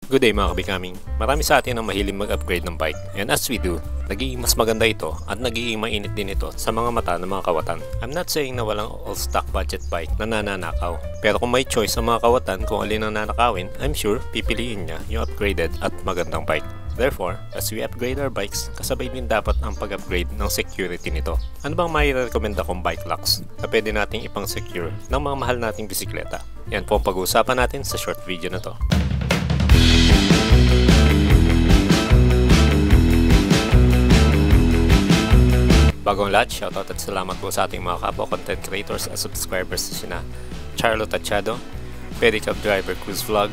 Good day mga kabikami. Marami sa atin ang mahilig mag-upgrade ng bike, and as we do, nagiging mas maganda ito at nagiging mainit din ito sa mga mata ng mga kawatan. I'm not saying na walang all-stock budget bike na nananakaw, pero kung may choice ang mga kawatan kung alin ang nanakawin, I'm sure pipiliin niya yung upgraded at magandang bike. Therefore, as we upgrade our bikes, kasabay din dapat ang pag-upgrade ng security nito. Ano bang mai-recommenda kong bike locks na pwede nating ipang-secure ng mga mahal nating bisikleta? Yan po ang pag-uusapan natin sa short video na to. Bagong lahat, shoutout at salamat po sa ating mga kapwa content creators at subscribers na sina Charlo Tachado, Pedicab Driver Cruise Vlog,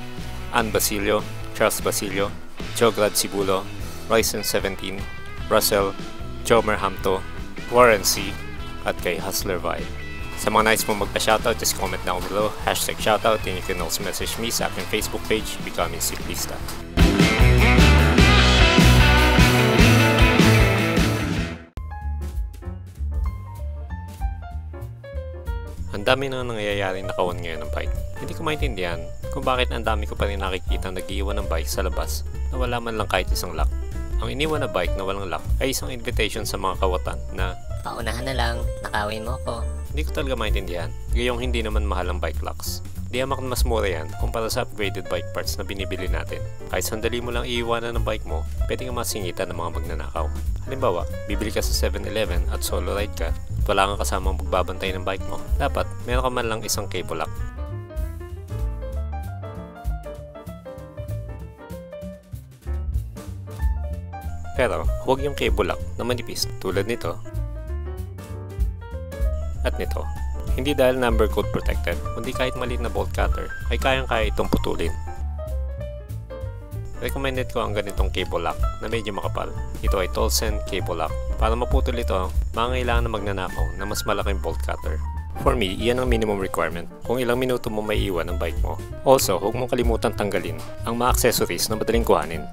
Ann Basilio, Charles Basilio, Jograd Cibulo, Ryzen17, Russell, Jomer Hamto, Warren C, at kay Hustler Vibe. Sa mga nice mo magpa-shoutout, just comment down below, #shoutout, and you can also message me sa aking Facebook page, Becoming Cyclista. Ang dami na nangyayaring nakawan ngayon ng bike. Hindi ko maintindihan kung bakit ang dami ko pa rin nakikita nag-iwan ng bike sa labas na wala man lang kahit isang lock. Ang iniwan na bike na walang lock ay isang invitation sa mga kawatan na paunahan na lang, nakawin mo ko. Hindi ko talaga maintindihan, gayong hindi naman mahal ang bike locks. Di amak mas mura yan kumpara sa upgraded bike parts na binibili natin. Kahit sandali mo lang iiwanan ng bike mo, pwede kang masingitan ng mga magnanakaw. Halimbawa, bibili ka sa 7-Eleven at solo ride ka, at wala kang kasamang magbabantay ng bike mo. Dapat, meron ka man lang isang cable lock. Pero, huwag yung cable lock na manipis tulad nito at nito. Hindi dahil number code protected, kundi kahit maliit na bolt cutter ay kayang-kaya itong putulin. Recommended ko ang ganitong cable lock na medyo makapal. Ito ay Tolsen cable lock. Para maputol ito, mangangailangan na magnanakaw na mas malaking bolt cutter. For me, iyan ang minimum requirement kung ilang minuto mo may iwan ang bike mo. Also, huwag mong kalimutan tanggalin ang mga accessories na madaling kuhanin.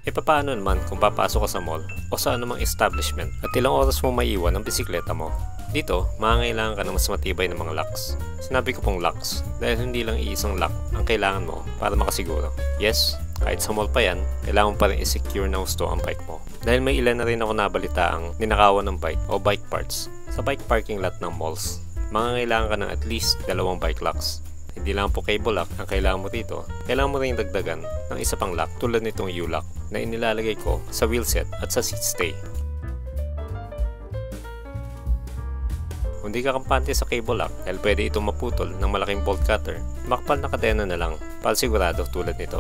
E paano naman kung papasok ka sa mall o sa anumang establishment at ilang oras mo maiwan ang bisikleta mo? Dito, mangangailangan ka ng mas matibay na mga locks. Sinabi ko pong locks dahil hindi lang iisang lock ang kailangan mo para makasiguro. Yes, kahit sa mall pa yan, kailangan mo pa rin i-secure na gusto ang bike mo. Dahil may ilan na rin ako nabalita ang ninakawan ng bike o bike parts sa bike parking lot ng malls. Mangangailangan ka ng at least 2 bike locks. Hindi lang po cable lock ang kailangan mo dito. Kailangan mo rin dagdagan ng isa pang lock tulad nitong U-lock na inilalagay ko sa wheelset at sa seat stay. Kung di ka kampante sa cable lock dahil pwede itong maputol ng malaking bolt cutter, makapal na kadena na lang para sigurado tulad nito.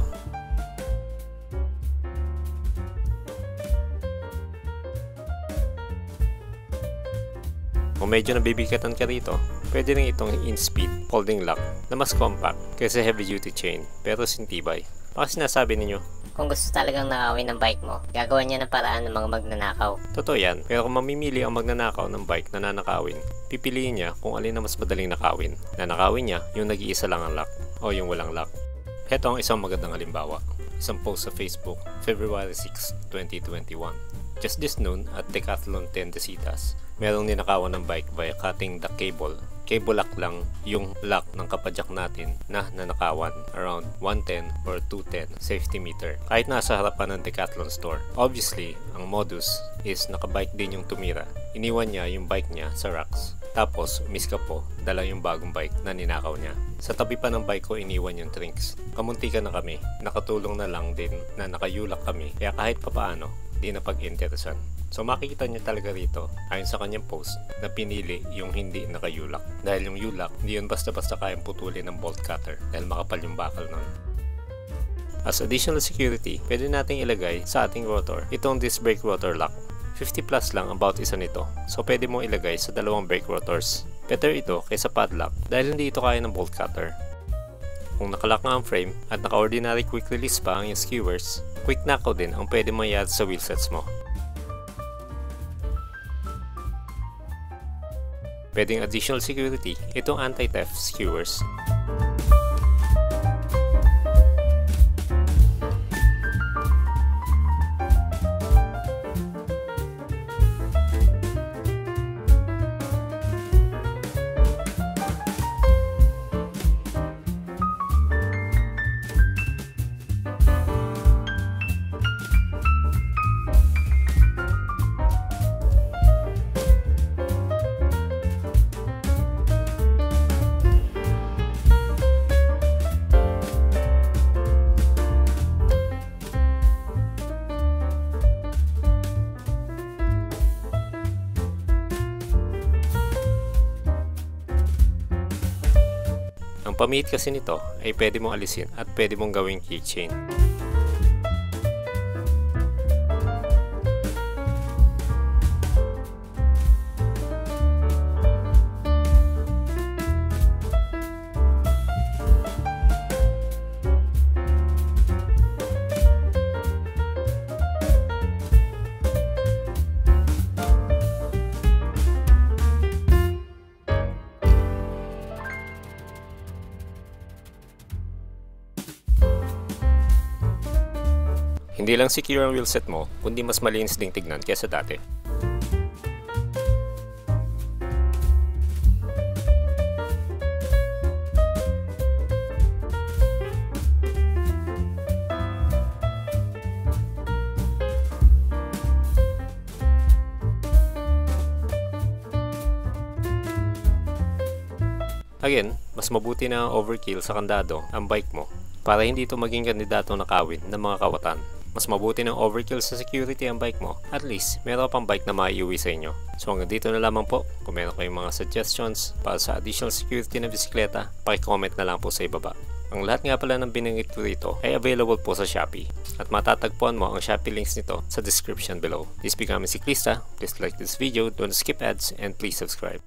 Kung medyo nabibigatan ka rito, pwede rin itong in-speed folding lock na mas compact kaysa heavy duty chain pero sintibay. Baka sinasabi ninyo, Kung gusto talagang nakawin ng bike mo, gagawa niya ng paraan ng mga magnanakaw. totoo yan, pero kung mamimili ang magnanakaw ng bike na nanakawin, pipiliin niya kung alin na mas madaling nakawin. Nanakawin niya yung nag-iisa lang ang lock o yung walang lock. Heto ang isang magandang halimbawa. Isang post sa Facebook, February 6, 2021. Just this noon at Decathlon Tendesitas, merong ninakawan ng bike by cutting the cable. Cable lock lang yung lock ng kapadyak natin na nanakawan around 110 or 210 safety meter kahit nasa harapan ng Decathlon store. Obviously, ang modus is nakabike din yung tumira. Iniwan niya yung bike niya sa racks. Tapos, umiska po, dala yung bagong bike na ninakaw niya. Sa tabi pa ng bike ko iniwan yung drinks. Kamuntikan na kami, nakatulong na lang din na nakayulak kami kaya kahit papaano, di na pag-interesan. So makikita niya talaga rito, ayon sa kanyang post, na pinili yung hindi nakayulak. Dahil yung yulak, hindi yun basta-basta kayang putulin ng bolt cutter dahil makapal yung bakal nun. As additional security, pwede nating ilagay sa ating rotor itong disc brake rotor lock. 50 plus lang ang bawat isa nito, so pwede mong ilagay sa 2 brake rotors. Better ito kaysa padlock dahil hindi ito kaya ng bolt cutter. Kung nakalock nga ang frame at naka-ordinary quick release pa ang yung skewers, quick knockout din ang pwede mangyari sa wheelsets mo. Pwedeng additional security itong anti-theft skewers. Ang pamihit kasi nito ay pwede mong alisin at pwede mong gawing keychain. Hindi lang secure ang wheelset mo, kundi mas malinis ding tignan kaysa dati. Again, mas mabuti na overkill sa kandado ang bike mo para hindi ito maging kandidato nakawin ng mga kawatan. Mas mabuti ng overkill sa security ang bike mo. At least, meron pang bike na maiuwi sa inyo. So hanggang dito na lamang po. Kung meron kayong mga suggestions para sa additional security ng bisikleta, paki-comment na lang po sa ibaba. Ang lahat nga pala ng binanggit ko rito ay available po sa Shopee. At matatagpuan mo ang Shopee links nito sa description below. This becoming Siklista, please like this video, don't skip ads, and please subscribe.